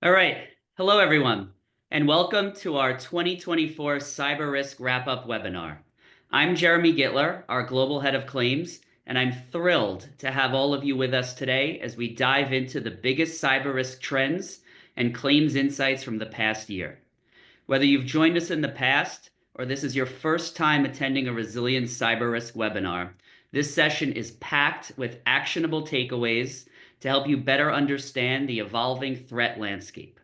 All right. Hello, everyone, and welcome to our 2024 Cyber Risk Wrap-Up webinar. I'm Jeremy Gittler, our Global Head of Claims, and I'm thrilled to have all of you with us today as we dive into the biggest cyber risk trends and claims insights from the past year. Whether you've joined us in the past or this is your first time attending a Resilience Cyber Risk webinar, this session is packed with actionable takeaways to help you better understand the evolving threat landscape.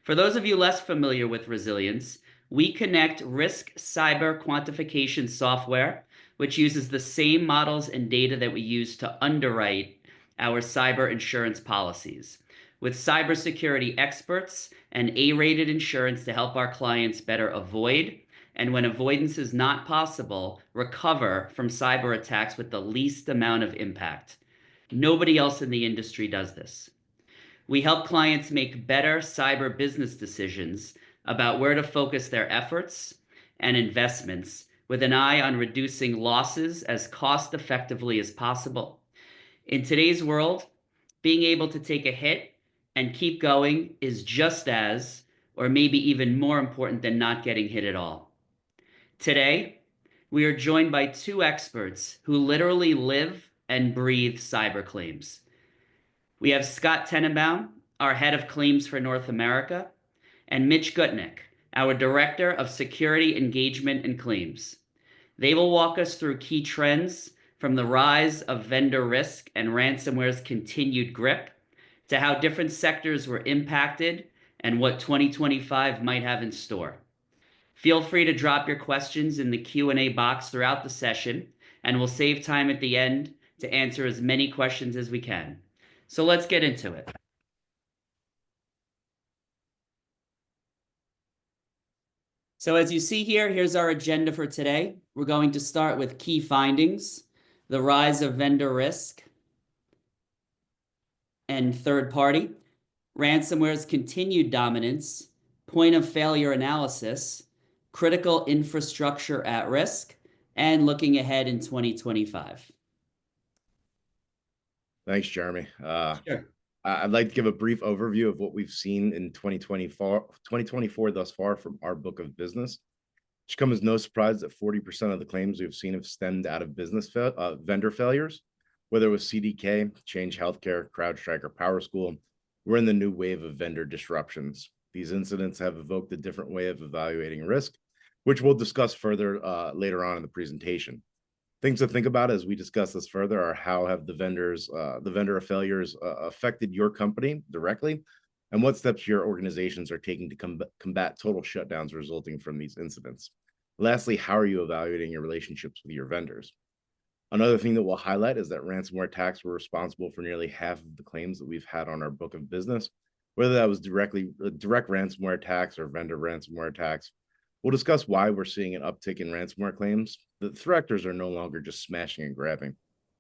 For those of you less familiar with resilience, we connect risk cyber quantification software, which uses the same models and data that we use to underwrite our cyber insurance policies, with cybersecurity experts and A-rated insurance to help our clients better avoid, and when avoidance is not possible, recover from cyber attacks with the least amount of impact. Nobody else in the industry does this. We help clients make better cyber business decisions about where to focus their efforts and investments with an eye on reducing losses as cost effectively as possible. In today's world, being able to take a hit and keep going is just as, or maybe even more important than not getting hit at all. Today, we are joined by two experts who literally live and breathe cyber claims. We have Scott Tenenbaum, our head of claims for North America, and Mitch Gutnick, our director of security engagement and claims. They will walk us through key trends from the rise of vendor risk and ransomware's continued grip to how different sectors were impacted and what 2025 might have in store. Feel free to drop your questions in the Q&A box throughout the session, and we'll save time at the end to answer as many questions as we can. So let's get into it. So as you see here, here's our agenda for today. We're going to start with key findings, the rise of vendor risk and third party, ransomware's continued dominance, point of failure analysis, critical infrastructure at risk, and looking ahead in 2025. Thanks, Jeremy. Sure. I'd like to give a brief overview of what we've seen in 2024 thus far from our book of business. It should come as no surprise that 40% of the claims we've seen have stemmed out of vendor failures, whether it was CDK, Change Healthcare, CrowdStrike, or PowerSchool. We're in the new wave of vendor disruptions. These incidents have evoked a different way of evaluating risk, which we'll discuss further later on in the presentation. Things to think about as we discuss this further are how have the vendor failures affected your company directly, and what steps your organizations are taking to combat total shutdowns resulting from these incidents. Lastly, how are you evaluating your relationships with your vendors? Another thing that we'll highlight is that ransomware attacks were responsible for nearly half of the claims that we've had on our book of business, whether that was direct ransomware attacks or vendor ransomware attacks. We'll discuss why we're seeing an uptick in ransomware claims. The threat actors are no longer just smashing and grabbing.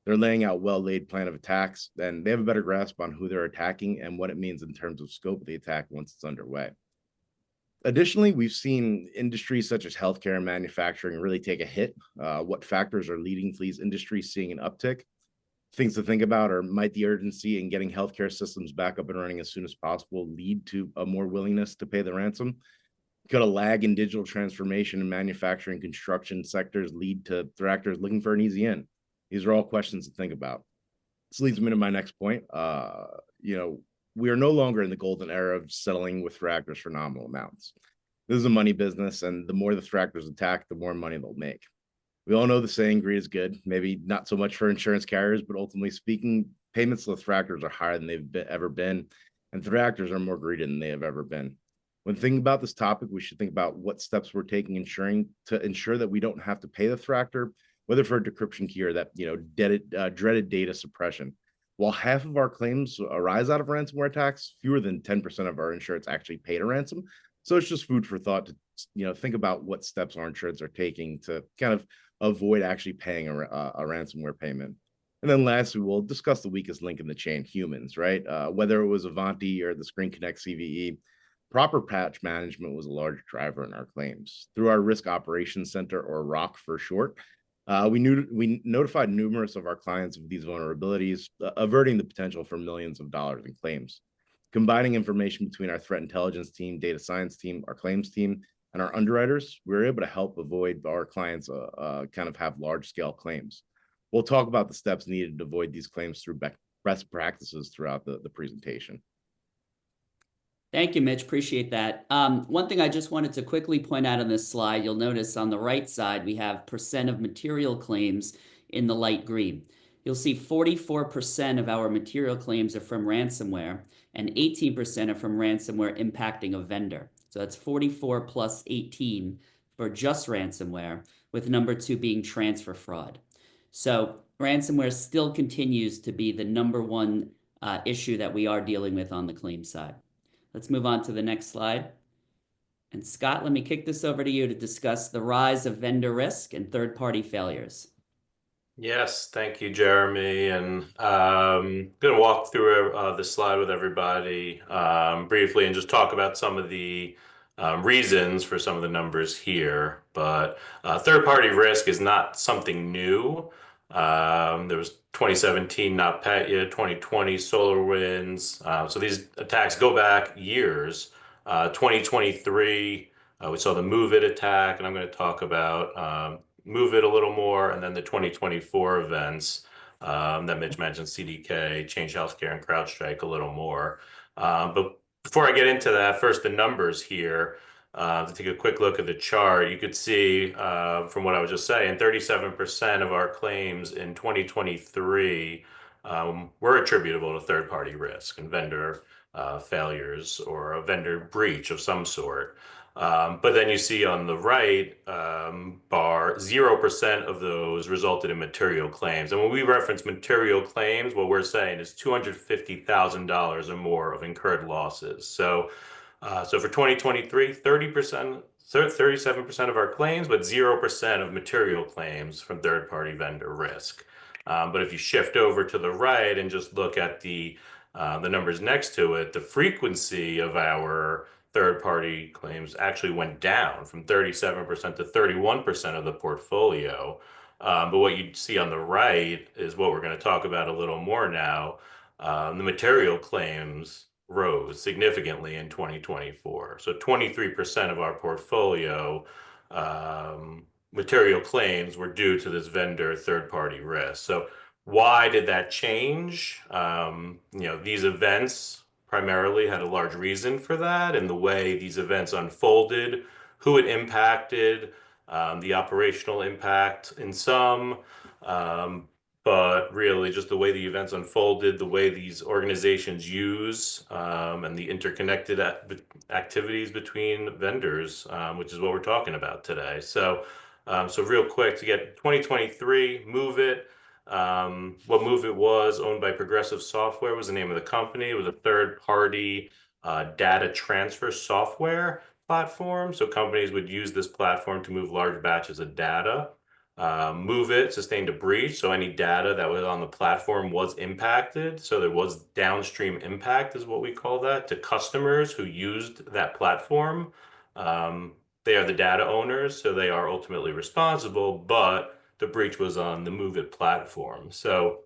They're laying out well-laid plan of attacks, and they have a better grasp on who they're attacking and what it means in terms of scope of the attack once it's underway. Additionally, we've seen industries such as healthcare and manufacturing really take a hit. What factors are leading to these industries seeing an uptick? Things to think about are, might the urgency in getting healthcare systems back up and running as soon as possible lead to a more willingness to pay the ransom? Could a lag in digital transformation in manufacturing construction sectors lead to threat actors looking for an easy in? These are all questions to think about. This leads me to my next point. We are no longer in the golden era of settling with threat actors for nominal amounts. This is a money business, and the more the threat actors attack, the more money they'll make. We all know the saying, greed is good. Maybe not so much for insurance carriers, but ultimately speaking, payments to the threat actors are higher than they've ever been, and threat actors are more greedy than they have ever been. When thinking about this topic, we should think about what steps we're taking to ensure that we don't have to pay the threat actor, whether for a decryption key or that dreaded data suppression. While half of our claims arise out of ransomware attacks, fewer than 10% of our insureds actually paid a ransom. So it's just food for thought to think about what steps our insureds are taking to kind of avoid actually paying a ransomware payment. And then lastly, we'll discuss the weakest link in the chain, humans, right? Whether it was Avanti or the Screen Connect CVE, proper patch management was a large driver in our claims. Through our Risk Operations Center, or ROC for short, we notified numerous of our clients of these vulnerabilities, averting the potential for millions of dollars in claims. Combining information between our threat intelligence team, data science team, our claims team, and our underwriters, we're able to help avoid our clients kind of have large scale claims. We'll talk about the steps needed to avoid these claims through best practices throughout the presentation. Thank you, Mitch. Appreciate that. One thing I just wanted to quickly point out on this slide, you'll notice on the right side, we have percent of material claims in the light green. You'll see 44% of our material claims are from ransomware and 18% are from ransomware impacting a vendor. So that's 44 plus 18 for just ransomware, with number two being transfer fraud. So ransomware still continues to be the number one issue that we are dealing with on the claim side. Let's move on to the next slide. And Scott, let me kick this over to you to discuss the rise of vendor risk and third-party failures. Yes, thank you, Jeremy. And going to walk through the slide with everybody briefly and just talk about some of the reasons for some of the numbers here. But third-party risk is not something new. There was 2017 NotPetya, 2020 SolarWinds. So these attacks go back years. 2023, we saw the Move It attack, and I'm going to talk about Move It a little more, and then the 2024 events that Mitch mentioned, CDK, Change Healthcare, and CrowdStrike a little more. But before I get into that, first the numbers here. To take a quick look at the chart, you could see from what I was just saying, 37% of our claims in 2023 were attributable to third-party risk and vendor failures or a vendor breach of some sort. But then you see on the right bar, 0% of those resulted in material claims. And when we reference material claims, what we're saying is $250,000 or more of incurred losses. So for 2023, 37% of our claims, but 0% of material claims from third-party vendor risk. But if you shift over to the right and just look at the numbers next to it, the frequency of our third-party claims actually went down from 37% to 31% of the portfolio. But what you see on the right is what we're going to talk about a little more now. The material claims rose significantly in 2024. So 23% of our portfolio material claims were due to this vendor third-party risk. So why did that change? These events primarily had a large reason for that, and the way these events unfolded, who it impacted, the operational impact in some, but really just the way the events unfolded, the way these organizations use and the interconnected activities between vendors, which is what we're talking about today. So real quick to get 2023, Move It. What Move It was, owned by Progressive Software, was the name of the company. It was a third-party data transfer software platform. So companies would use this platform to move large batches of data. Move It sustained a breach, so any data that was on the platform was impacted. So there was downstream impact, is what we call that, to customers who used that platform. They are the data owners, so they are ultimately responsible, but the breach was on the Move It platform. So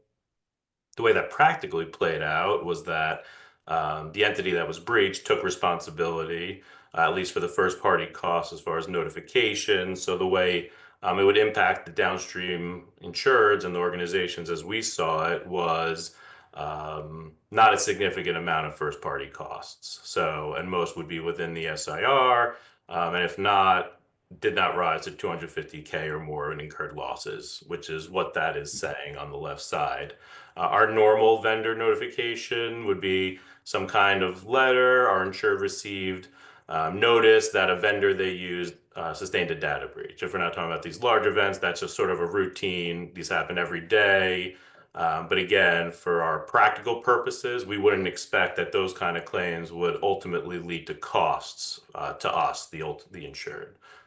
the way that practically played out was that the entity that was breached took responsibility, at least for the first party costs as far as notification. So the way it would impact the downstream insureds and the organizations as we saw it was not a significant amount of first party costs. So, and most would be within the SIR, and if not, did not rise to 250K or more in incurred losses, which is what that is saying on the left side. Our normal vendor notification would be some kind of letter our insured received notice that a vendor they used sustained a data breach. If we're not talking about these large events, that's just sort of a routine. These happen every day. But again, for our practical purposes, we wouldn't expect that those kind of claims would ultimately lead to costs to us, the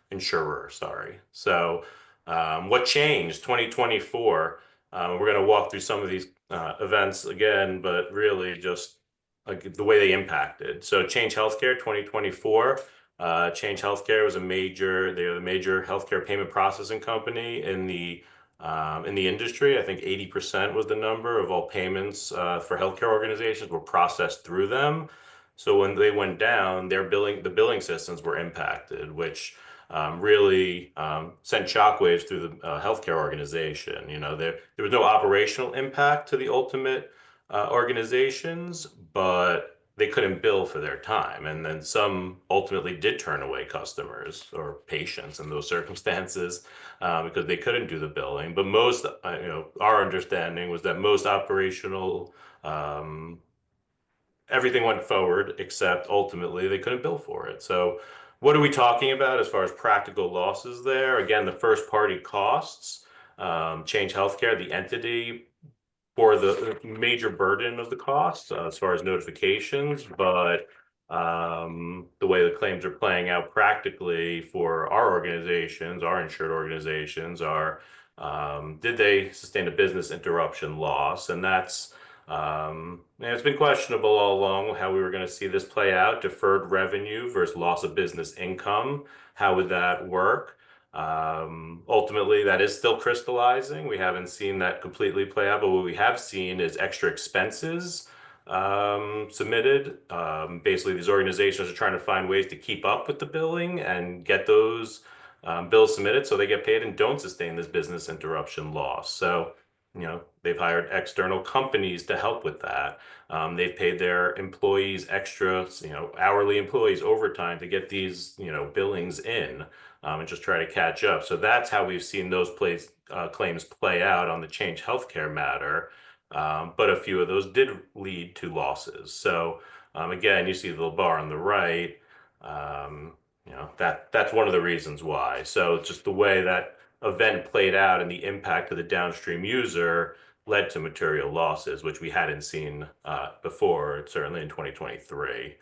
insurer, sorry. So what changed 2024? We're going to walk through some of these events again, but really just like the way they impacted. So Change Healthcare 2024. Change Healthcare was they're the major healthcare payment processing company in the industry. I think 80% was the number of all payments for healthcare organizations were processed through them. So when they went down, the billing systems were impacted, which really sent shockwaves through the healthcare organization. There was no operational impact to the ultimate organizations, but they couldn't bill for their time. And then some ultimately did turn away customers or patients in those circumstances because they couldn't do the billing. But our understanding was that most operational um, everything went forward, except ultimately they couldn't bill for it. So, what are we talking about as far as practical losses there? Again, the first party costs, Change Healthcare, the entity for the major burden of the costs as far as notifications, but the way the claims are playing out practically for our organizations, our insured organizations, are did they sustain a business interruption loss? And it's been questionable all along how we were going to see this play out, deferred revenue versus loss of business income. How would that work? Ultimately, that is still crystallizing. We haven't seen that completely play out, but what we have seen is extra expenses submitted. Basically, these organizations are trying to find ways to keep up with the billing and get those bills submitted so they get paid and don't sustain this business interruption loss. So, they've hired external companies to help with that. They've paid their employees extra, hourly employees overtime to get these, billings in and just try to catch up. So that's how we've seen those claims play out on the Change Healthcare matter. But a few of those did lead to losses. So again, you see the little bar on the right. Um, that's one of the reasons why. So just the way that event played out and the impact of the downstream user led to material losses, which we hadn't seen before, certainly in 2023.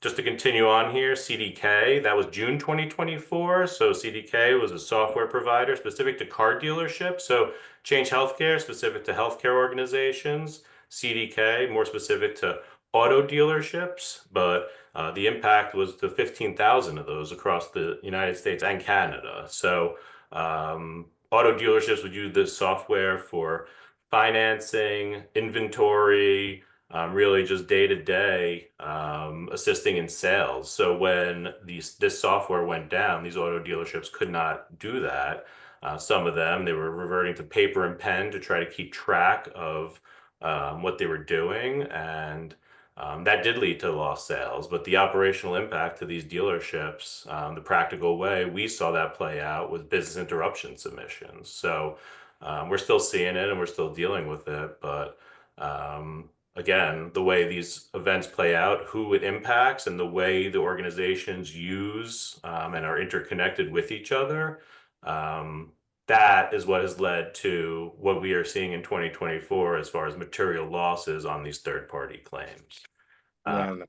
Just to continue on here, CDK, that was June 2024. So CDK was a software provider specific to car dealerships. So Change Healthcare, specific to healthcare organizations. CDK, more specific to auto dealerships. But the impact was to 15,000 of those across the United States and Canada. So auto dealerships would use this software for financing, inventory, really just day to day assisting in sales. So when this software went down, these auto dealerships could not do that. Some of them, they were reverting to paper and pen to try to keep track of what they were doing. And that did lead to lost sales. But the operational impact to these dealerships, the practical way we saw that play out was business interruption submissions. So we're still seeing it and we're still dealing with it. But again, the way these events play out, who it impacts, and the way the organizations use and are interconnected with each other, that is what has led to what we are seeing in 2024 as far as material losses on these third-party claims. Yeah, and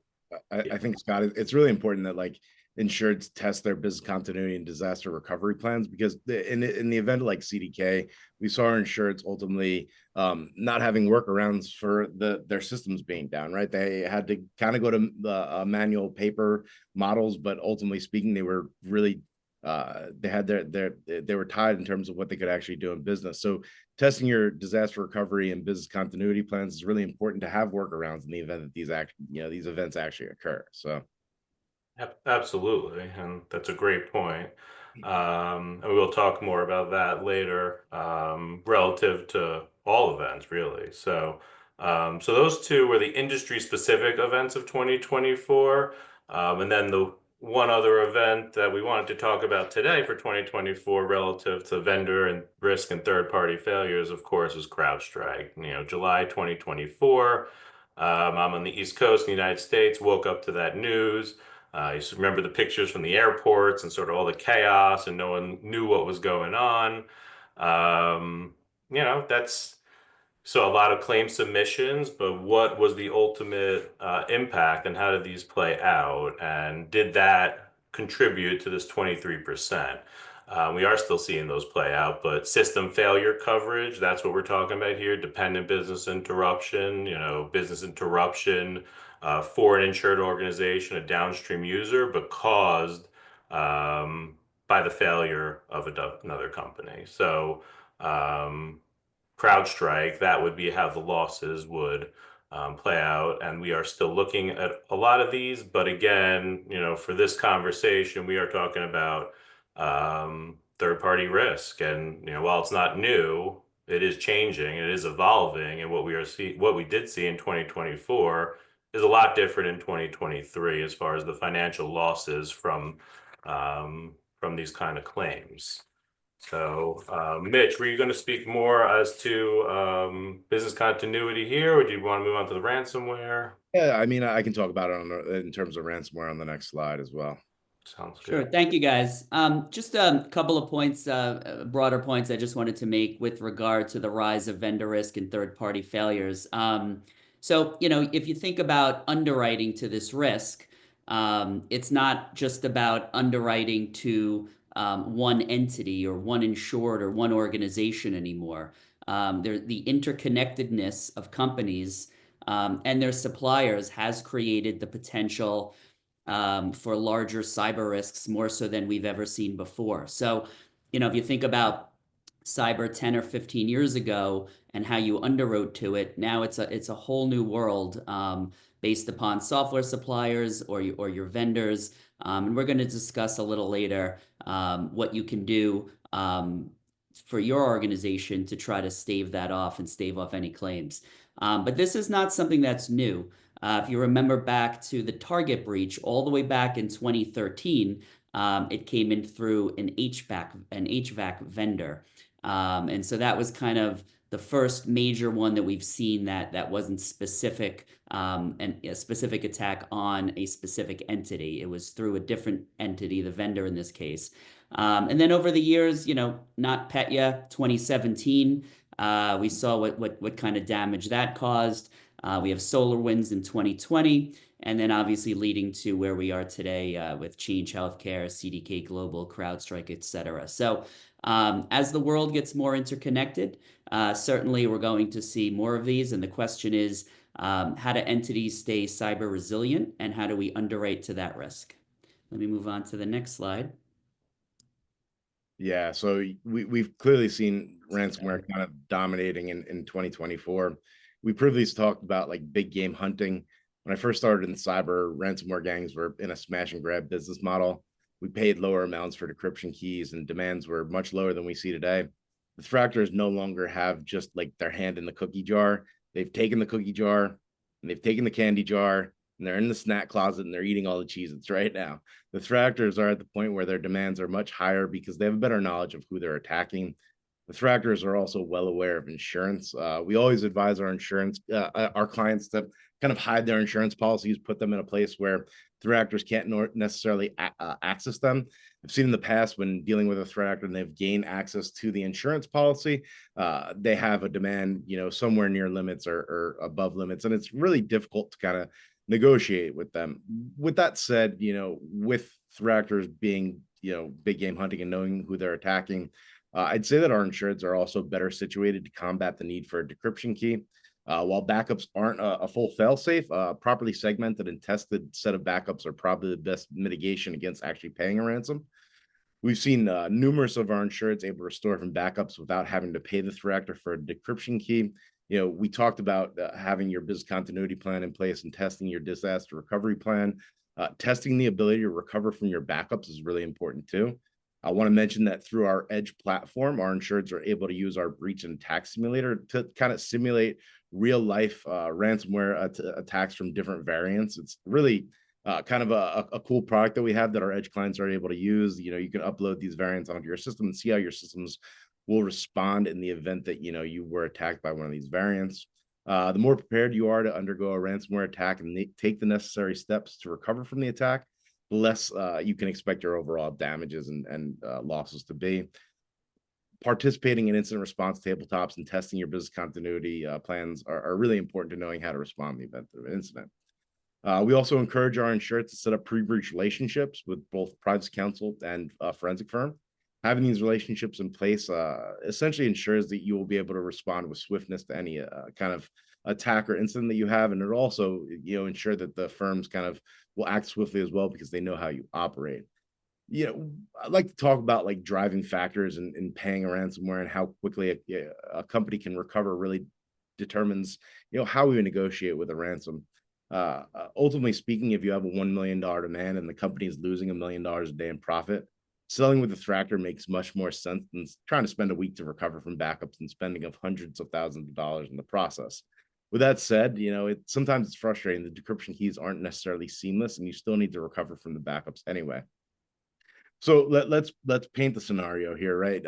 I think, Scott, it's really important that like insureds test their business continuity and disaster recovery plans, because in the event of like CDK, we saw our insureds ultimately not having workarounds for their systems being down, right? They had to kind of go to manual paper models, but ultimately speaking, they were really they had they were tied in terms of what they could actually do in business. So testing your disaster recovery and business continuity plans is really important to have workarounds in the event that these events actually occur. So Absolutely, and that's a great point. And we'll talk more about that later, relative to all events, really. So those two were the industry-specific events of 2024. And then the one other event that we wanted to talk about today for 2024 relative to vendor and risk and third-party failures, of course, was CrowdStrike. July 2024. I'm on the East Coast in the United States, woke up to that news. You remember the pictures from the airports and sort of all the chaos, and no one knew what was going on. That's so a lot of claim submissions, but what was the ultimate impact, and how did these play out? And did that contribute to this 23%? We are still seeing those play out, but system failure coverage, that's what we're talking about here. Dependent business interruption, business interruption for an insured organization, a downstream user, but caused by the failure of another company. So, CrowdStrike, that would be how the losses would play out. And we are still looking at a lot of these. But again, for this conversation, we are talking about third-party risk. And while it's not new, it is changing, it is evolving, and what we did see in 2024 is a lot different in 2023 as far as the financial losses from these kind of claims. So, Mitch, were you going to speak more as to business continuity here, or do you want to move on to the ransomware? Yeah, I mean, I can talk about it in terms of ransomware on the next slide as well. Sounds Sure. good. Thank you, guys. Just a couple of points, broader points I just wanted to make with regard to the rise of vendor risk and third-party failures. So, if you think about underwriting to this risk, it's not just about underwriting to one entity or one insured or one organization anymore. The interconnectedness of companies and their suppliers has created the potential for larger cyber risks, more so than we've ever seen before. So, if you think about cyber 10 or 15 years ago and how you underwrote to it, now it's a whole new world based upon software suppliers or your vendors. And we're going to discuss a little later what you can do for your organization to try to stave that off and stave off any claims. But this is not something that's new. If you remember back to the Target breach, all the way back in 2013, it came in through an HVAC vendor. And so that was kind of the first major one that we've seen that wasn't specific, and a specific attack on a specific entity. It was through a different entity, the vendor in this case. And then over the years, not Petya, 2017, we saw what kind of damage that caused. We have SolarWinds in 2020, and then obviously leading to where we are today with Change Healthcare, CDK Global, CrowdStrike, et cetera. So as the world gets more interconnected, certainly we're going to see more of these. And the question is, how do entities stay cyber resilient, and how do we underwrite to that risk? Let me move on to the next slide. Yeah, so we've clearly seen ransomware kind of dominating in 2024. We previously talked about like big game hunting. When I first started in cyber, ransomware gangs were in a smash and grab business model. We paid lower amounts for decryption keys, and demands were much lower than we see today. The threat actors no longer have just like their hand in the cookie jar. They've taken the cookie jar and they've taken the candy jar, and they're in the snack closet and they're eating all the Cheez-Its right now. The threat actors are at the point where their demands are much higher because they have a better knowledge of who they're attacking. The threat actors are also well aware of insurance. We always advise our clients to kind of hide their insurance policies, put them in a place where threat actors can't necessarily access them. I've seen in the past when dealing with a threat actor and they've gained access to the insurance policy, they have a demand, somewhere near limits or above limits, and it's really difficult to kind of negotiate with them. With that said, with threat actors being, big game hunting and knowing who they're attacking, I'd say that our insureds are also better situated to combat the need for a decryption key. While backups aren't a full fail-safe, properly segmented and tested set of backups are probably the best mitigation against actually paying a ransom. We've seen numerous of our insureds able to restore from backups without having to pay the threat actor for a decryption key. We talked about having your business continuity plan in place and testing your disaster recovery plan. Testing the ability to recover from your backups is really important too. I want to mention that through our Edge platform, our insureds are able to use our breach and attack simulator to kind of simulate real life ransomware attacks from different variants. It's really kind of a cool product that we have that our Edge clients are able to use. You can upload these variants onto your system and see how your systems will respond in the event that you were attacked by one of these variants. The more prepared you are to undergo a ransomware attack and take the necessary steps to recover from the attack, the less you can expect your overall damages and losses to be. Participating in incident response tabletops and testing your business continuity plans are really important to knowing how to respond in the event of an incident. We also encourage our insureds to set up pre-breach relationships with both privacy counsel and a forensic firm. Having these relationships in place essentially ensures that you will be able to respond with swiftness to any kind of attack or incident that you have, and it'll also ensure that the firms kind of will act swiftly as well because they know how you operate. I'd like to talk about like driving factors in paying a ransomware and how quickly a company can recover really determines, how we negotiate with a ransom. Ultimately speaking, if you have a $1 million demand and the company is losing $1 million a day in profit, selling with a threat actor makes much more sense than trying to spend a week to recover from backups and spending of hundreds of thousands of dollars in the process. With that said, sometimes it's frustrating. The decryption keys aren't necessarily seamless, and you still need to recover from the backups anyway. So let's paint the scenario here, right?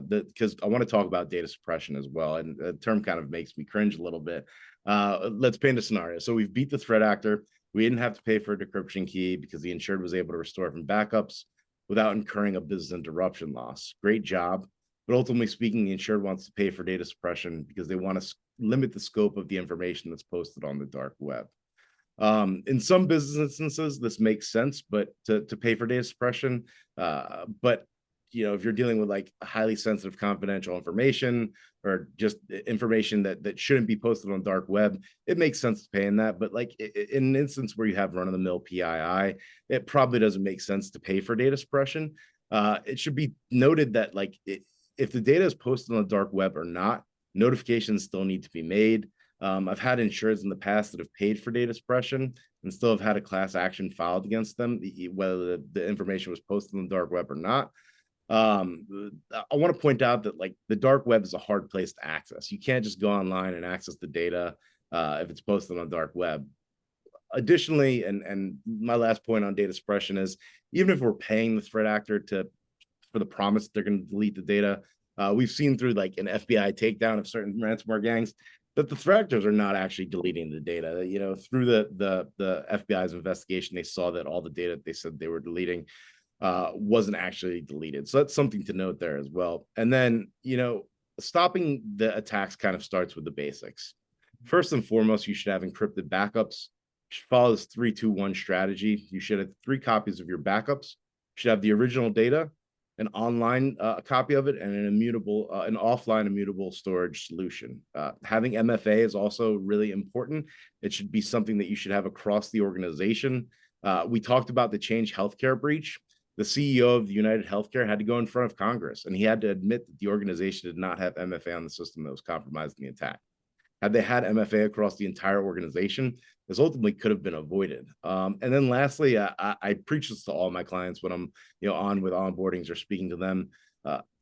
Because I want to talk about data suppression as well, and the term kind of makes me cringe a little bit. Let's paint a scenario. So we've beat the threat actor. We didn't have to pay for a decryption key because the insured was able to restore from backups without incurring a business interruption loss. Great job. But ultimately speaking, the insured wants to pay for data suppression because they want to limit the scope of the information that's posted on the dark web. In some business instances, this makes sense, but to pay for data suppression, but if you're dealing with like highly sensitive confidential information or just information that shouldn't be posted on dark web, it makes sense to pay in that. But like in an instance where you have run-of-the-mill PII, it probably doesn't make sense to pay for data suppression. It should be noted that like if the data is posted on the dark web or not, notifications still need to be made. I've had insurers in the past that have paid for data suppression and still have had a class action filed against them, whether the information was posted on the dark web or not. I want to point out that like the dark web is a hard place to access. You can't just go online and access the data if it's posted on the dark web. Additionally, and my last point on data suppression is even if we're paying the threat actor for the promise they're going to delete the data, we've seen through like an FBI takedown of certain ransomware gangs that the threat actors are not actually deleting the data. Through the FBI's investigation, they saw that all the data they said they were deleting wasn't actually deleted. So that's something to note there as well. And then, stopping the attacks kind of starts with the basics. First and foremost, you should have encrypted backups. You should follow this 3-2-1 strategy. You should have 3 copies of your backups. You should have the original data, an online copy of it, and an offline immutable storage solution. Having MFA is also really important. It should be something that you should have across the organization. We talked about the Change Healthcare breach. The CEO of United Healthcare had to go in front of Congress, and he had to admit that the organization did not have MFA on the system that was compromised in the attack. Had they had MFA across the entire organization, this ultimately could have been avoided. And then lastly, I preach this to all my clients when I'm on with onboardings or speaking to them.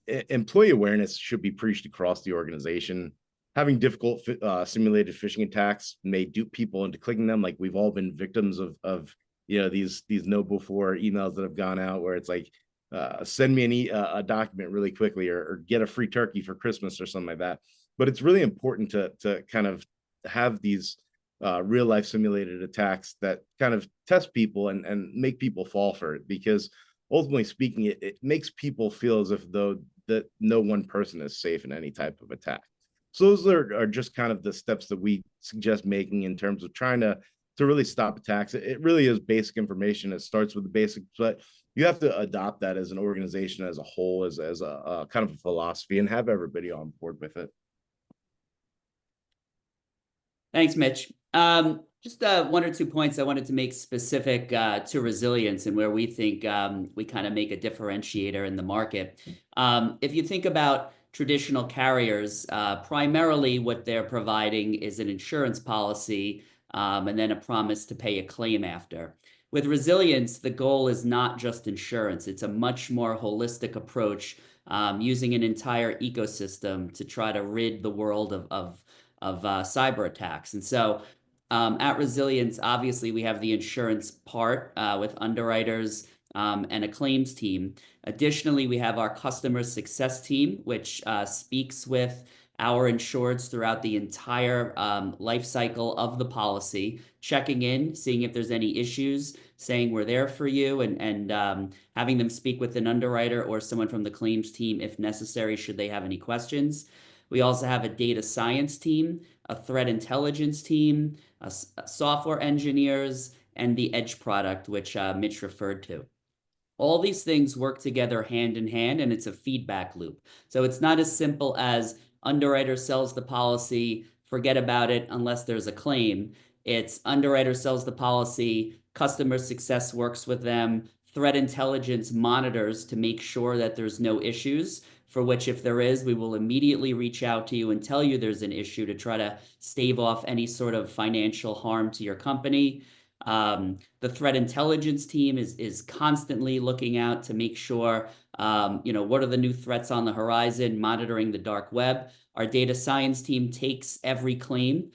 Employee awareness should be preached across the organization. Having difficult simulated phishing attacks may dupe people into clicking them. Like we've all been victims of these know before emails that have gone out where it's like send me a document really quickly or get a free turkey for Christmas or something like that. But it's really important to kind of have these real life simulated attacks that kind of test people and make people fall for it, because ultimately speaking, it makes people feel as if though that no one person is safe in any type of attack. So those are just kind of the steps that we suggest making in terms of trying to really stop attacks. It really is basic information. It starts with the basics, but you have to adopt that as an organization as a whole, as a kind of a philosophy, and have everybody on board with it. Thanks, Mitch. Just 1 or 2 points I wanted to make specific to resilience and where we think we kind of make a differentiator in the market. If you think about traditional carriers, primarily what they're providing is an insurance policy and then a promise to pay a claim after. With resilience, the goal is not just insurance. It's a much more holistic approach, using an entire ecosystem to try to rid the world of cyber attacks. And so at Resilience, obviously, we have the insurance part with underwriters and a claims team. Additionally, we have our customer success team, which speaks with our insureds throughout the entire life cycle of the policy, checking in, seeing if there's any issues, saying we're there for you, and having them speak with an underwriter or someone from the claims team if necessary, should they have any questions. We also have a data science team, a threat intelligence team, software engineers, and the edge product, which Mitch referred to. All these things work together hand in hand, and it's a feedback loop. So it's not as simple as underwriter sells the policy, forget about it unless there's a claim. It's underwriter sells the policy, customer success works with them, threat intelligence monitors to make sure that there's no issues. for which if there is, we will immediately reach out to you and tell you there's an issue to try to stave off any sort of financial harm to your company. The threat intelligence team is constantly looking out to make sure, what are the new threats on the horizon, monitoring the dark web. Our data science team takes every claim,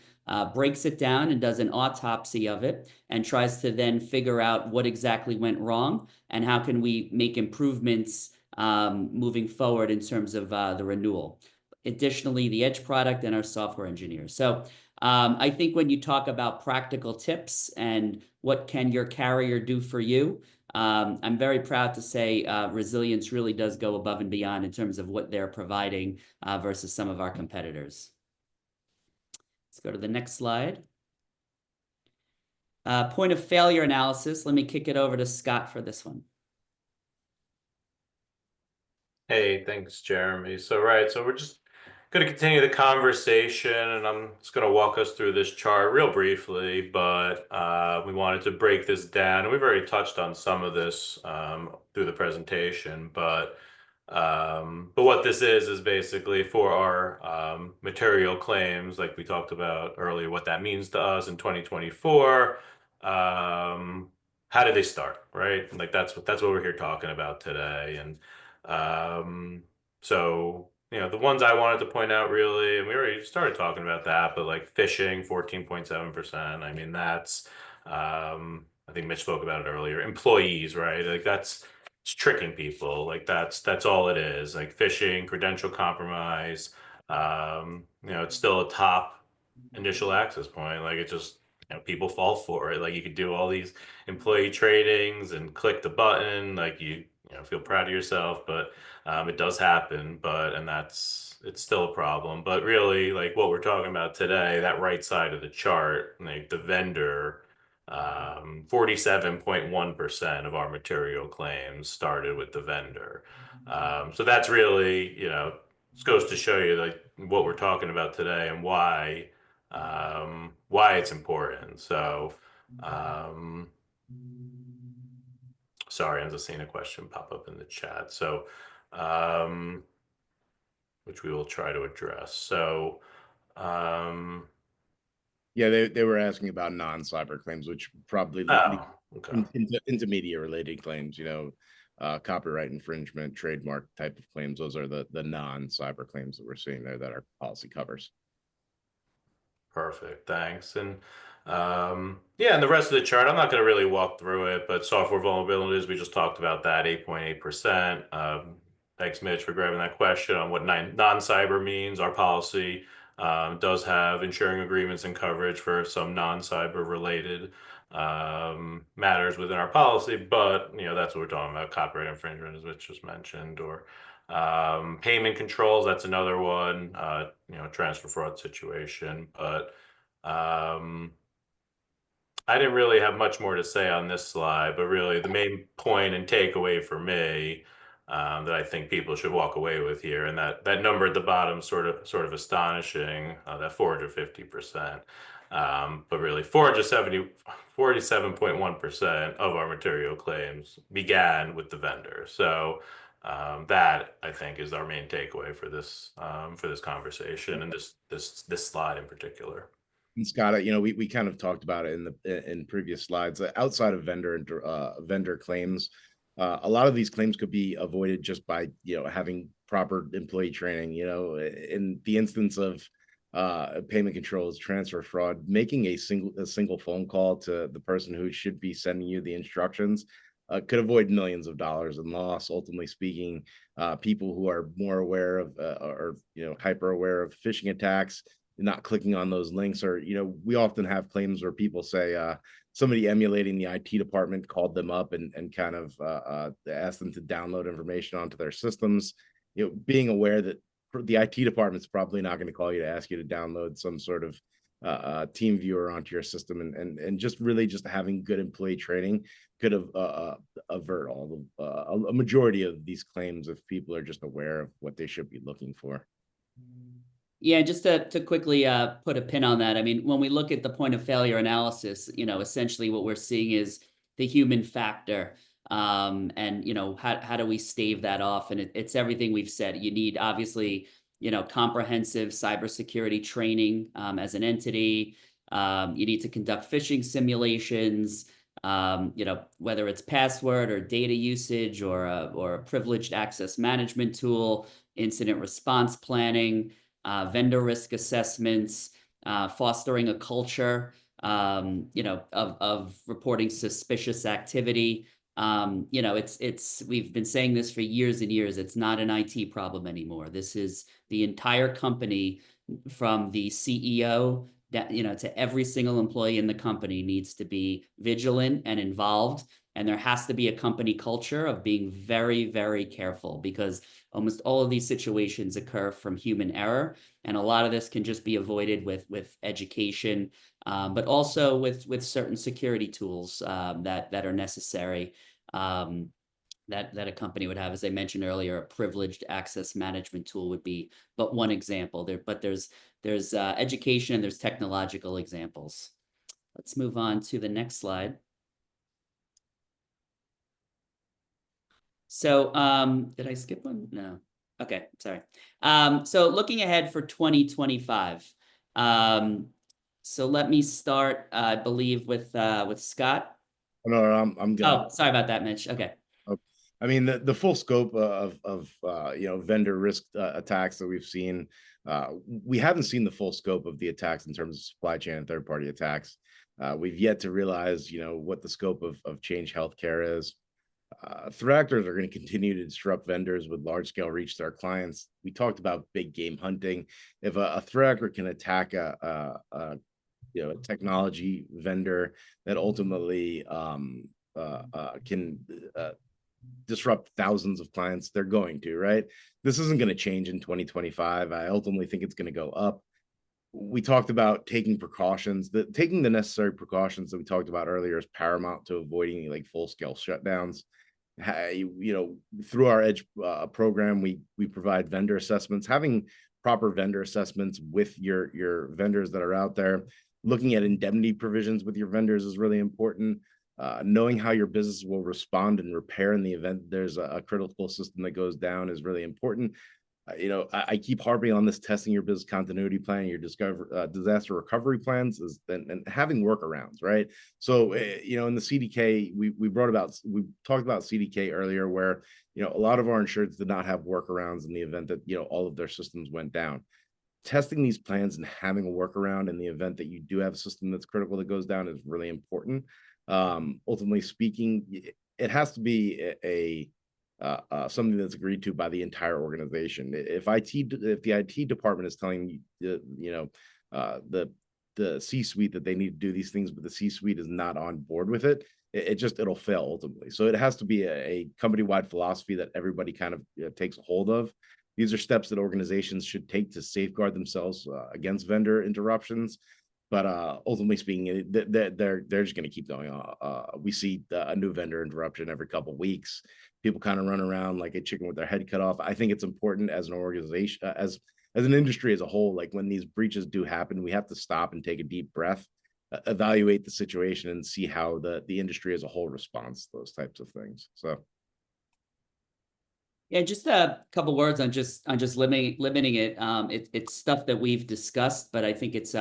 breaks it down and does an autopsy of it, and tries to then figure out what exactly went wrong and how can we make improvements moving forward in terms of the renewal. Additionally, the edge product and our software engineers. So I think when you talk about practical tips and what can your carrier do for you, I'm very proud to say Resilience really does go above and beyond in terms of what they're providing versus some of our competitors. Let's go to the next slide. Point of failure analysis. Let me kick it over to Scott for this one. Hey, thanks, Jeremy. So we're just going to continue the conversation, and I'm just going to walk us through this chart real briefly, but we wanted to break this down, and we've already touched on some of this through the presentation, but what this is basically for our material claims, like we talked about earlier, what that means to us in 2024. How did they start, right? Like that's what we're here talking about today, and so, the ones I wanted to point out really, and we already started talking about that, but like phishing, 14.7%. I mean, that's, I think Mitch spoke about it earlier. Employees, right? Like it's tricking people. Like that's all it is. Like phishing, credential compromise. It's still a top initial access point. Like it just, people fall for it. Like you could do all these employee tradings and click the button. Like you feel proud of yourself, but it does happen. It's still a problem. But really, like what we're talking about today, that right side of the chart, like the vendor, 47.1% of our material claims started with the vendor. So that's really, this goes to show you like what we're talking about today and why it's important. So, sorry, I'm just seeing a question pop up in the chat. So, which we will try to address. So, yeah, they were asking about non-cyber claims, which probably okay. into media related claims, copyright infringement, trademark type of claims. Those are the non-cyber claims that we're seeing there that our policy covers. Perfect, thanks. And and the rest of the chart, I'm not going to really walk through it, but software vulnerabilities, we just talked about that, 8.8%. Thanks, Mitch, for grabbing that question on what non-cyber means. Our policy does have insuring agreements and coverage for some non-cyber related matters within our policy, but that's what we're talking about, copyright infringement, as Mitch just mentioned, or payment controls, that's another one, transfer fraud situation. But I didn't really have much more to say on this slide, but really the main point and takeaway for me that I think people should walk away with here, and that number at the bottom sort of astonishing, that 450%. But really 47.1% of our material claims began with the vendor. So that I think is our main takeaway for this conversation and this slide in particular. And Scott, we kind of talked about it in previous slides. Outside of vendor claims, a lot of these claims could be avoided just by having proper employee training. In the instance of payment controls, transfer fraud, making a single phone call to the person who should be sending you the instructions could avoid millions of dollars in loss. Ultimately speaking, people who are more aware of or hyper aware of phishing attacks, not clicking on those links, or we often have claims where people say somebody emulating the IT department called them up and kind of asked them to download information onto their systems. Being aware that the IT department's probably not going to call you to ask you to download some sort of team viewer onto your system, and just really just having good employee training could avert all a majority of these claims if people are just aware of what they should be looking for. Yeah, just to quickly put a pin on that. I mean, when we look at the point of failure analysis, essentially what we're seeing is the human factor. And how do we stave that off? And it's everything we've said. You need obviously comprehensive cybersecurity training as an entity. You need to conduct phishing simulations. Whether it's password or data usage or a privileged access management tool, incident response planning, vendor risk assessments, fostering a culture, of reporting suspicious activity. It's we've been saying this for years and years. It's not an IT problem anymore. This is the entire company, from the CEO to every single employee in the company needs to be vigilant and involved. And there has to be a company culture of being very, very careful, because almost all of these situations occur from human error. And a lot of this can just be avoided with education, but also with certain security tools that are necessary, um, that a company would have. As I mentioned earlier, a privileged access management tool would be but one example. But there's education and there's technological examples. Let's move on to the next slide. So did I skip one? No. Okay, sorry. So looking ahead for 2025. So let me start, I believe, with Scott. No, I'm gonna. Oh, sorry about that, Mitch. Okay. I mean, the full scope of vendor risk attacks that we've seen. We haven't seen the full scope of the attacks in terms of supply chain and third party attacks. We've yet to realize, what the scope of Change Healthcare is. Threat actors are going to continue to disrupt vendors with large scale reach to their clients. We talked about big game hunting. If a threat actor can attack a technology vendor that ultimately can disrupt thousands of clients, they're going to, right? This isn't going to change in 2025. I ultimately think it's going to go up. We talked about taking precautions. Taking the necessary precautions that we talked about earlier is paramount to avoiding like full scale shutdowns. Through our Edge program, we provide vendor assessments. Having proper vendor assessments with your vendors that are out there, looking at indemnity provisions with your vendors is really important. Knowing how your business will respond and repair in the event there's a critical system that goes down is really important. I keep harping on this: testing your business continuity plan, your disaster recovery plans, and having workarounds, right? So, in the CDK, we talked about CDK earlier, where a lot of our insureds did not have workarounds in the event that all of their systems went down. Testing these plans and having a workaround in the event that you do have a system that's critical that goes down is really important. Ultimately speaking, it has to be something that's agreed to by the entire organization. If the IT department is telling the C-suite that they need to do these things, but the C-suite is not on board with it, it'll fail ultimately. So it has to be a company-wide philosophy that everybody kind of takes a hold of. These are steps that organizations should take to safeguard themselves against vendor interruptions. But ultimately speaking, they're just going to keep going. We see a new vendor interruption every couple of weeks. People kind of run around like a chicken with their head cut off. I think it's important as an organization, as an industry as a whole, like when these breaches do happen, we have to stop and take a deep breath, evaluate the situation, and see how the industry as a whole responds to those types of things. So. Yeah, just a couple words on just limiting it. It's stuff that we've discussed, but I think it's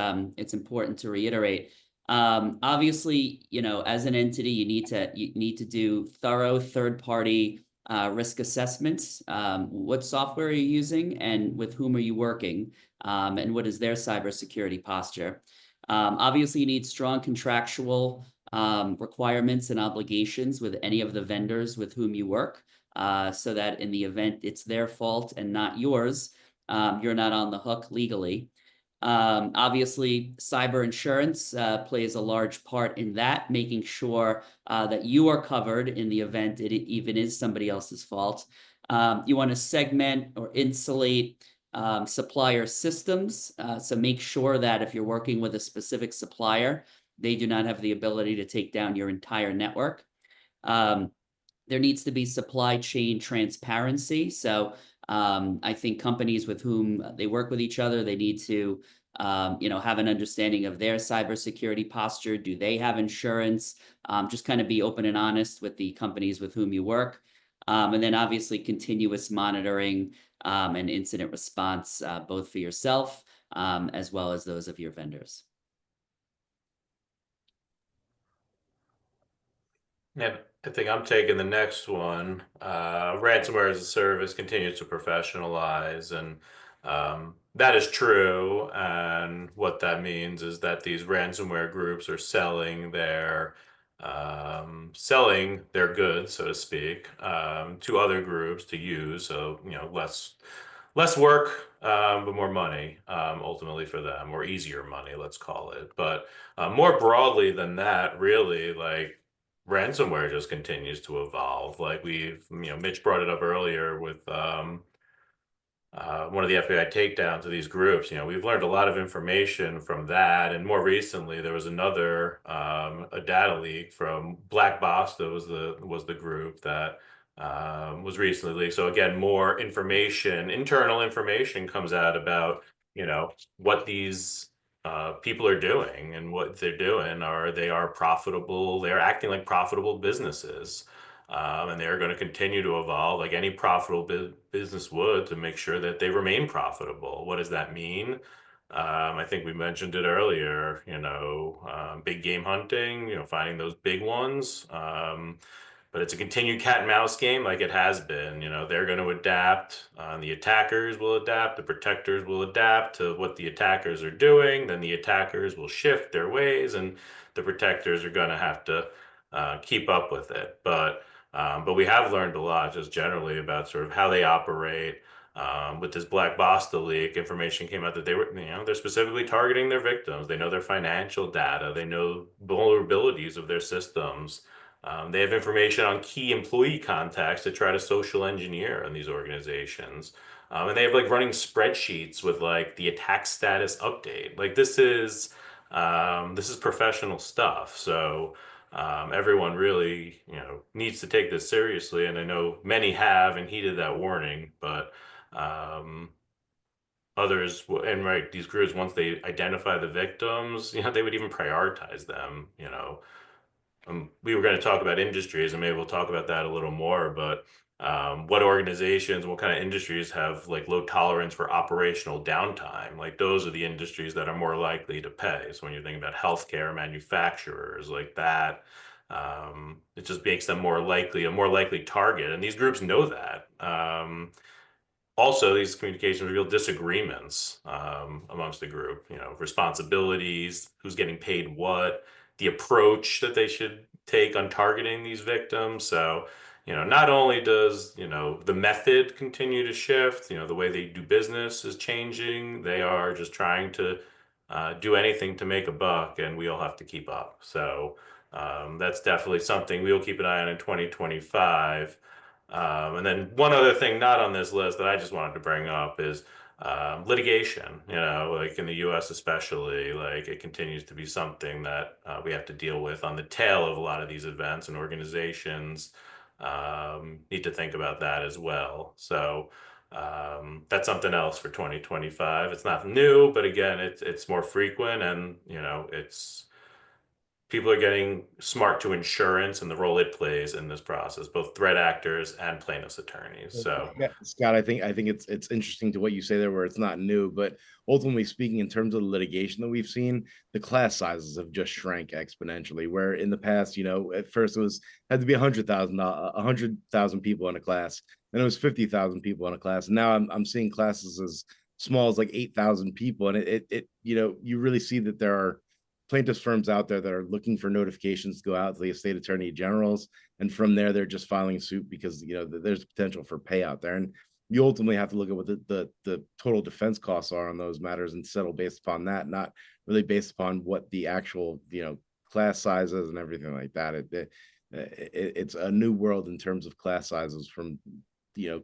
important to reiterate. Obviously, as an entity, you need to do thorough third-party risk assessments. What software are you using, and with whom are you working, and what is their cybersecurity posture? Obviously, you need strong contractual requirements and obligations with any of the vendors with whom you work. So that in the event it's their fault and not yours, you're not on the hook legally. Obviously, cyber insurance plays a large part in that, making sure that you are covered in the event it even is somebody else's fault. You want to segment or insulate supplier systems. So make sure that if you're working with a specific supplier, they do not have the ability to take down your entire network. There needs to be supply chain transparency. So I think companies with whom they work with each other, they need to have an understanding of their cybersecurity posture. Do they have insurance? Just kind of be open and honest with the companies with whom you work. And then obviously continuous monitoring and incident response, both for yourself as well as those of your vendors. And I think I'm taking the next one. Ransomware as a service continues to professionalize, and that is true. And what that means is that these ransomware groups are selling their goods, so to speak, to other groups to use. So less work, but more money, ultimately for them, or easier money, let's call it. But more broadly than that, really, like ransomware just continues to evolve. Like Mitch brought it up earlier with one of the FBI takedowns of these groups. We've learned a lot of information from that, and more recently there was another a data leak from Black Boss. That was the group that was recently leaked. So again, more information, internal information comes out about what these people are doing, and what they're doing they are profitable. They're acting like profitable businesses. And they're going to continue to evolve like any profitable business would, to make sure that they remain profitable. What does that mean? I think we mentioned it earlier, big game hunting, finding those big ones. But it's a continued cat and mouse game like it has been. They're going to adapt. The attackers will adapt. The protectors will adapt to what the attackers are doing. Then the attackers will shift their ways, and the protectors are going to have to keep up with it. But we have learned a lot just generally about sort of how they operate. With this Black Basta leak, information came out that they're specifically targeting their victims. They know their financial data. They know vulnerabilities of their systems. They have information on key employee contacts to try to social engineer in these organizations. And they have like running spreadsheets with like the attack status update. Like this is professional stuff. So everyone really, needs to take this seriously. And I know many have and heeded that warning, but um, others, and right, these groups, once they identify the victims, they would even prioritize them. We were going to talk about industries, and maybe we'll talk about that a little more, but what organizations, what kind of industries have like low tolerance for operational downtime? Like those are the industries that are more likely to pay. So when you're thinking about healthcare, manufacturers like that, it just makes them a more likely target. And these groups know that. Also, these communications reveal disagreements amongst the group, responsibilities, who's getting paid what, the approach that they should take on targeting these victims. So, not only does, the method continue to shift, the way they do business is changing, they are just trying to do anything to make a buck, and we all have to keep up. So, that's definitely something we'll keep an eye on in 2025. And then one other thing not on this list that I just wanted to bring up is litigation. Like in the U.S. especially, like it continues to be something that we have to deal with on the tail of a lot of these events, and organizations need to think about that as well. So that's something else for 2025. It's not new, but again, it's more frequent, and it's people are getting smart to insurance and the role it plays in this process, both threat actors and plaintiffs' attorneys. So, Yeah, Scott, I think it's interesting to what you say there, where it's not new, but ultimately speaking, in terms of the litigation that we've seen, the class sizes have just shrank exponentially. Where in the past, at first it was had to be 100,000 people in a class, then it was 50,000 people in a class, and now I'm seeing classes as small as like 8,000 people, and you really see that there are plaintiffs firms out there that are looking for notifications to go out to the state attorney generals, and from there they're just filing suit because there's potential for payout there, and you ultimately have to look at what the total defense costs are on those matters and settle based upon that, not really based upon what the actual class sizes and everything like that. It's a new world in terms of class sizes from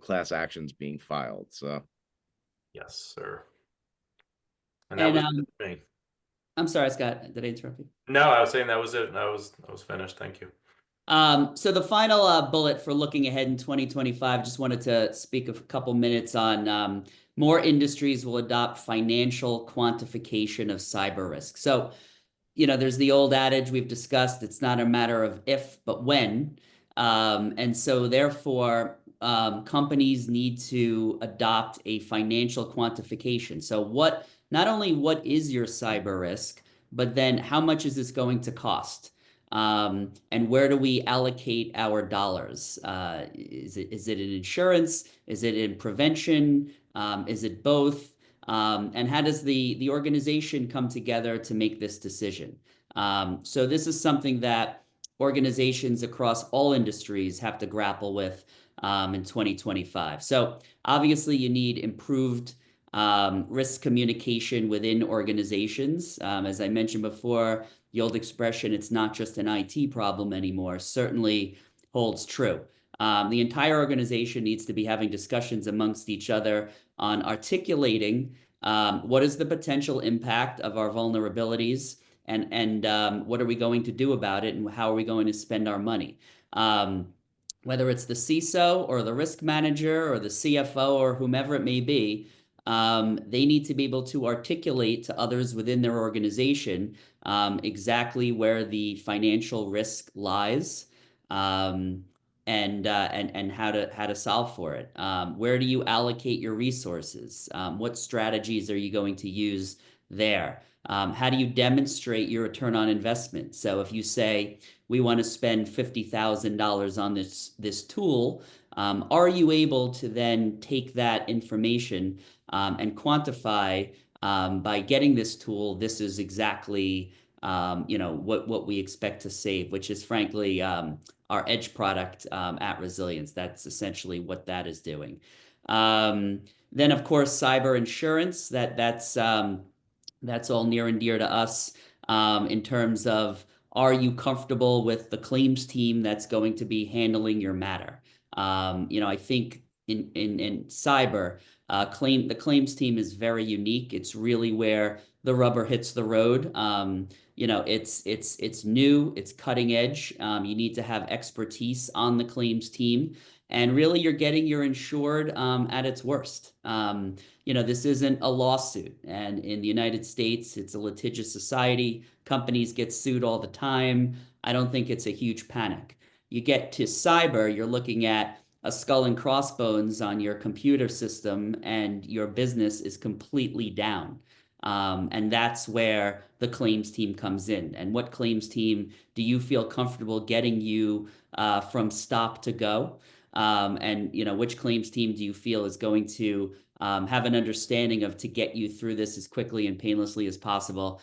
class actions being filed. So yes, sir. And that And was it for me. I'm sorry, Scott, did I interrupt you? No, I was saying that was it. I was finished. Thank you. So the final bullet for looking ahead in 2025, just wanted to speak a couple minutes on more industries will adopt financial quantification of cyber risk. So there's the old adage we've discussed, it's not a matter of if, but when. And so therefore, companies need to adopt a financial quantification. So not only what is your cyber risk, but then how much is this going to cost? And where do we allocate our dollars? Is it in insurance? Is it in prevention? Is it both? And how does the organization come together to make this decision? So this is something that organizations across all industries have to grapple with in 2025. So obviously you need improved risk communication within organizations. As I mentioned before, the old expression, it's not just an IT problem anymore, certainly holds true. The entire organization needs to be having discussions amongst each other on articulating what is the potential impact of our vulnerabilities and what are we going to do about it and how are we going to spend our money. Whether it's the CISO or the risk manager or the CFO or whomever it may be, they need to be able to articulate to others within their organization exactly where the financial risk lies. And how to solve for it. Where do you allocate your resources? What strategies are you going to use there? How do you demonstrate your return on investment? So if you say we want to spend $50,000 on this tool, are you able to then take that information and quantify by getting this tool? This is exactly what we expect to save, which is frankly our edge product at Resilience. That's essentially what that is doing. Then, of course, cyber insurance. That's all near and dear to us in terms of are you comfortable with the claims team that's going to be handling your matter? I think in cyber, the claims team is very unique. It's really where the rubber hits the road. It's new, it's cutting edge. You need to have expertise on the claims team, and really you're getting your insured at its worst. This isn't a lawsuit, and in the United States, it's a litigious society. Companies get sued all the time. I don't think it's a huge panic. You get to cyber, you're looking at a skull and crossbones on your computer system, and your business is completely down. And that's where the claims team comes in. And what claims team do you feel comfortable getting you from stop to go? And which claims team do you feel is going to have an understanding of to get you through this as quickly and painlessly as possible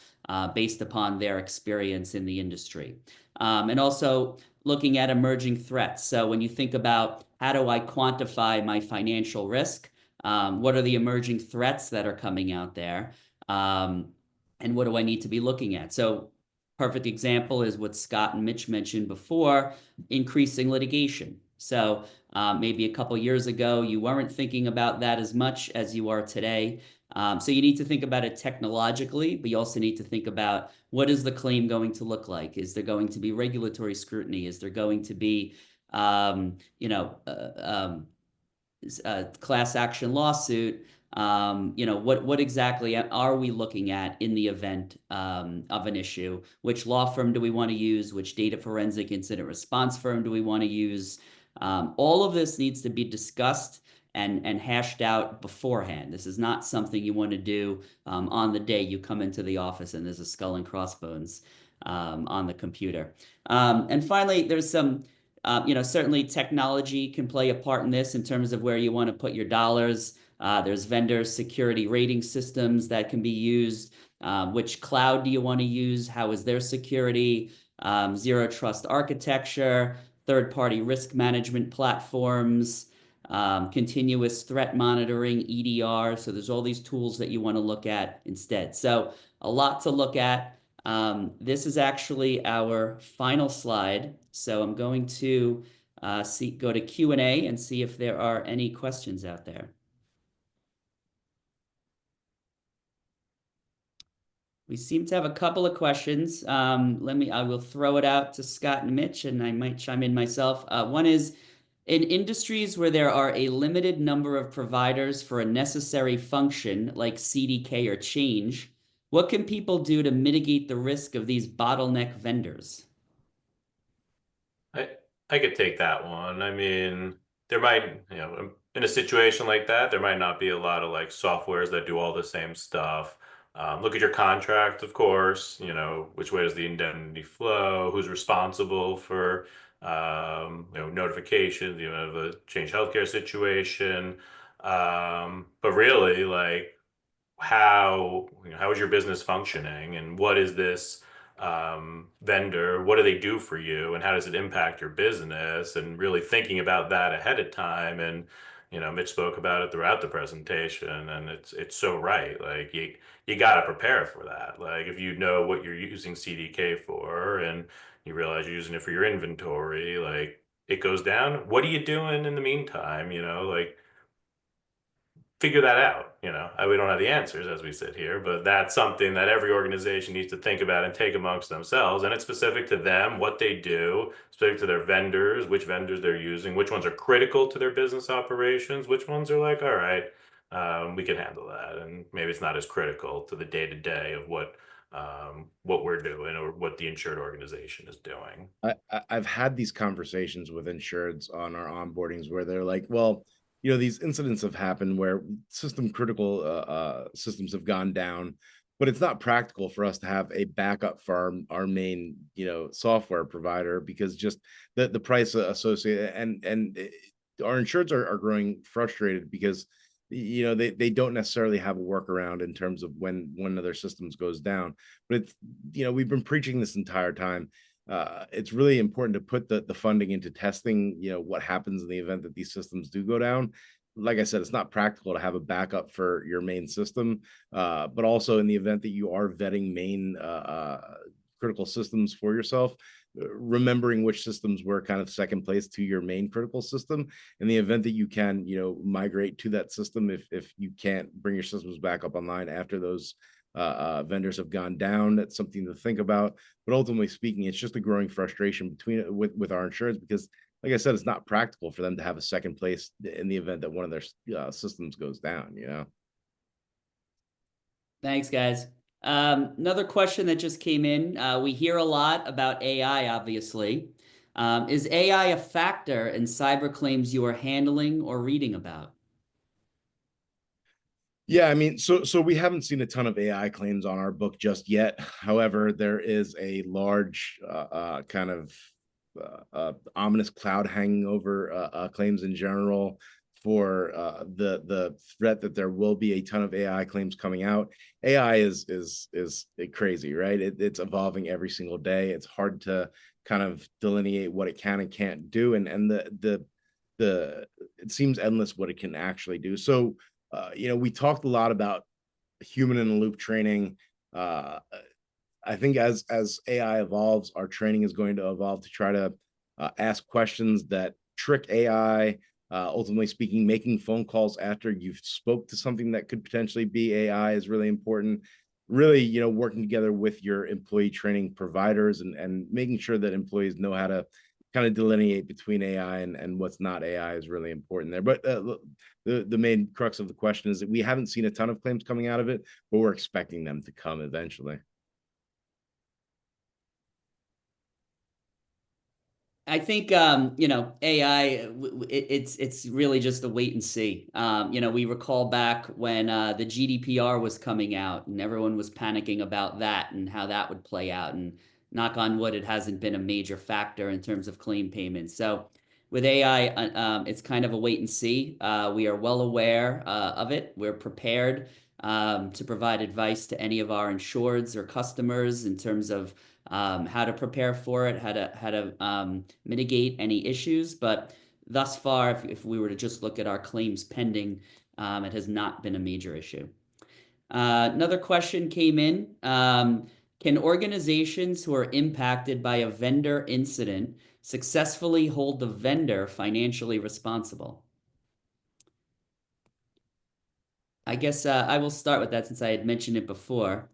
based upon their experience in the industry? And also looking at emerging threats. So when you think about how do I quantify my financial risk, what are the emerging threats that are coming out there? And what do I need to be looking at? So perfect example is what Scott and Mitch mentioned before, increasing litigation. So maybe a couple years ago, you weren't thinking about that as much as you are today. So you need to think about it technologically, but you also need to think about what is the claim going to look like? Is there going to be regulatory scrutiny? Is there going to be, class action lawsuit? What exactly are we looking at in the event of an issue? Which law firm do we want to use? Which data forensic incident response firm do we want to use? All of this needs to be discussed and hashed out beforehand. This is not something you want to do on the day you come into the office and there's a skull and crossbones on the computer. And finally, there's some certainly technology can play a part in this in terms of where you want to put your dollars. There's vendor security rating systems that can be used. Which cloud do you want to use? How is their security? Zero trust architecture, third-party risk management platforms, continuous threat monitoring, EDR. So there's all these tools that you want to look at instead. So a lot to look at. This is actually our final slide. So I'm going to go to Q&A and see if there are any questions out there. We seem to have a couple of questions. I will throw it out to Scott and Mitch, and I might chime in myself. One is, in industries where there are a limited number of providers for a necessary function like CDK or change, what can people do to mitigate the risk of these bottleneck vendors? I I could take that one. I mean, there might, in a situation like that, there might not be a lot of like softwares that do all the same stuff. Look at your contract, of course. Which way does the indemnity flow? Who's responsible for, notifications? You have a change healthcare situation. But really, like, how is your business functioning, and what is this vendor, what do they do for you, and how does it impact your business, and really thinking about that ahead of time. And Mitch spoke about it throughout the presentation, and it's so right. Like, you got to prepare for that. Like, if you know what you're using CDK for, and you realize you're using it for your inventory, like, it goes down, what are you doing in the meantime? Like, figure that out. We don't have the answers as we sit here, but that's something that every organization needs to think about and take amongst themselves. And it's specific to them, what they do, specific to their vendors, which vendors they're using, which ones are critical to their business operations, which ones are like, all right, we can handle that. And maybe it's not as critical to the day to day of what we're doing or what the insured organization is doing. I've had these conversations with insureds on our onboardings where they're like, well, these incidents have happened where system critical systems have gone down, but it's not practical for us to have a backup for our main, software provider, because just the price associated, and our insureds are growing frustrated because they don't necessarily have a workaround in terms of when one of their systems goes down. But it's, we've been preaching this entire time. It's really important to put the funding into testing, what happens in the event that these systems do go down. Like I said, it's not practical to have a backup for your main system, but also in the event that you are vetting main critical systems for yourself, remembering which systems were kind of second place to your main critical system. In the event that you can, migrate to that system, if you can't bring your systems back up online after those vendors have gone down, that's something to think about. But ultimately speaking, it's just a growing frustration with our insurance, because, like I said, it's not practical for them to have a second place in the event that one of their systems goes down. Thanks, guys. Another question that just came in. We hear a lot about AI, obviously. Is AI a factor in cyber claims you are handling or reading about? Yeah, I mean, so we haven't seen a ton of AI claims on our book just yet. However, there is a large kind of ominous cloud hanging over claims in general, for the threat that there will be a ton of AI claims coming out. AI is crazy, right? It's evolving every single day. It's hard to kind of delineate what it can and can't do, and the it seems endless what it can actually do. So we talked a lot about human in the loop training. Uh, I think as AI evolves, our training is going to evolve to try to ask questions that trick AI. Ultimately speaking, making phone calls after you've spoke to something that could potentially be AI is really important. Really, working together with your employee training providers, and making sure that employees know how to kind of delineate between AI and what's not AI is really important there. But the main crux of the question is that we haven't seen a ton of claims coming out of it, but we're expecting them to come eventually. I think AI, it's really just a wait and see. We recall back when the GDPR was coming out, and everyone was panicking about that and how that would play out. And knock on wood, it hasn't been a major factor in terms of claim payments. So with AI, it's kind of a wait and see. We are well aware of it. We're prepared to provide advice to any of our insureds or customers in terms of how to prepare for it, how to mitigate any issues. But thus far, if we were to just look at our claims pending, it has not been a major issue. Another question came in. Can organizations who are impacted by a vendor incident successfully hold the vendor financially responsible? I guess I will start with that since I had mentioned it before.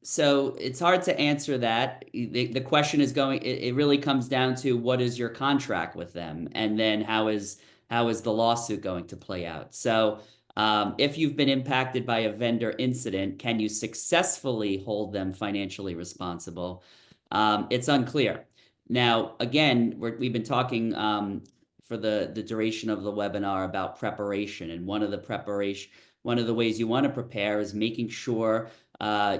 So it's hard to answer that. The question is going, it really comes down to what is your contract with them, and then how is the lawsuit going to play out? So if you've been impacted by a vendor incident, can you successfully hold them financially responsible? It's unclear. Now, again, we've been talking for the duration of the webinar about preparation, and one of the ways you want to prepare is making sure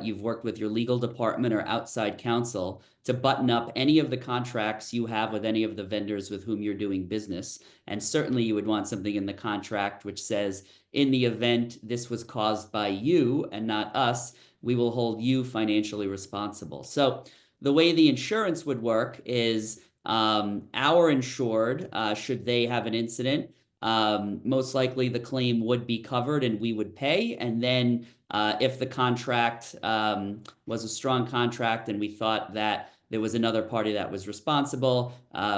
you've worked with your legal department or outside counsel to button up any of the contracts you have with any of the vendors with whom you're doing business. And certainly you would want something in the contract which says, in the event this was caused by you and not us, we will hold you financially responsible. So the way the insurance would work is our insured, should they have an incident, most likely the claim would be covered and we would pay. And then if the contract was a strong contract and we thought that there was another party that was responsible,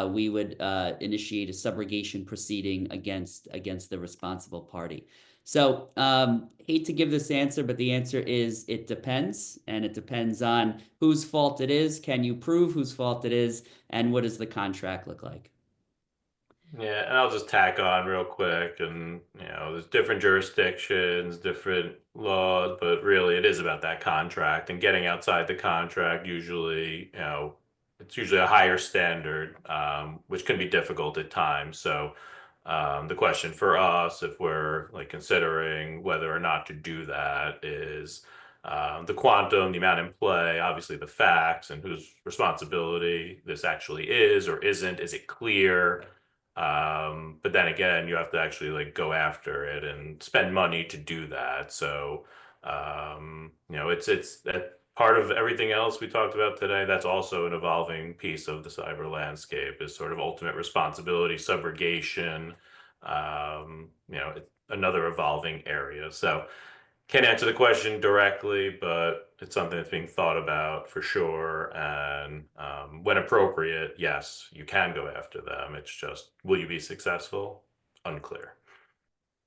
we would initiate a subrogation proceeding against the responsible party. So hate to give this answer, but the answer is it depends, and it depends on whose fault it is, can you prove whose fault it is, and what does the contract look like? Yeah, and I'll just tack on real quick. And, there's different jurisdictions, different laws, but really it is about that contract and getting outside the contract. Usually, it's usually a higher standard, which can be difficult at times. So, the question for us, if we're like considering whether or not to do that, is the quantum, the amount in play, obviously the facts, and whose responsibility this actually is or isn't. Is it clear? But then again, you have to actually like go after it and spend money to do that. So, it's that part of everything else we talked about today. That's also an evolving piece of the cyber landscape, is sort of ultimate responsibility, subrogation. It's another evolving area. So can't answer the question directly, but it's something that's being thought about for sure. And when appropriate, yes, you can go after them. It's just, will you be successful? Unclear.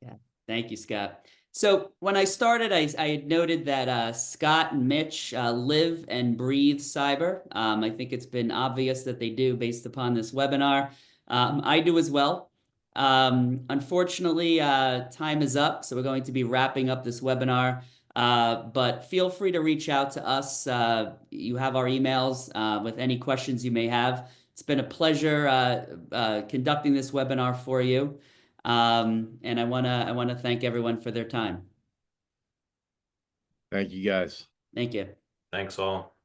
Yeah, thank you, Scott. So when I started, I had noted that Scott and Mitch live and breathe cyber. I think it's been obvious that they do based upon this webinar. I do as well. Unfortunately, time is up, so we're going to be wrapping up this webinar. But feel free to reach out to us. You have our emails with any questions you may have. It's been a pleasure conducting this webinar for you. And I wanna thank everyone for their time. Thank you guys. Thank you. Thanks all.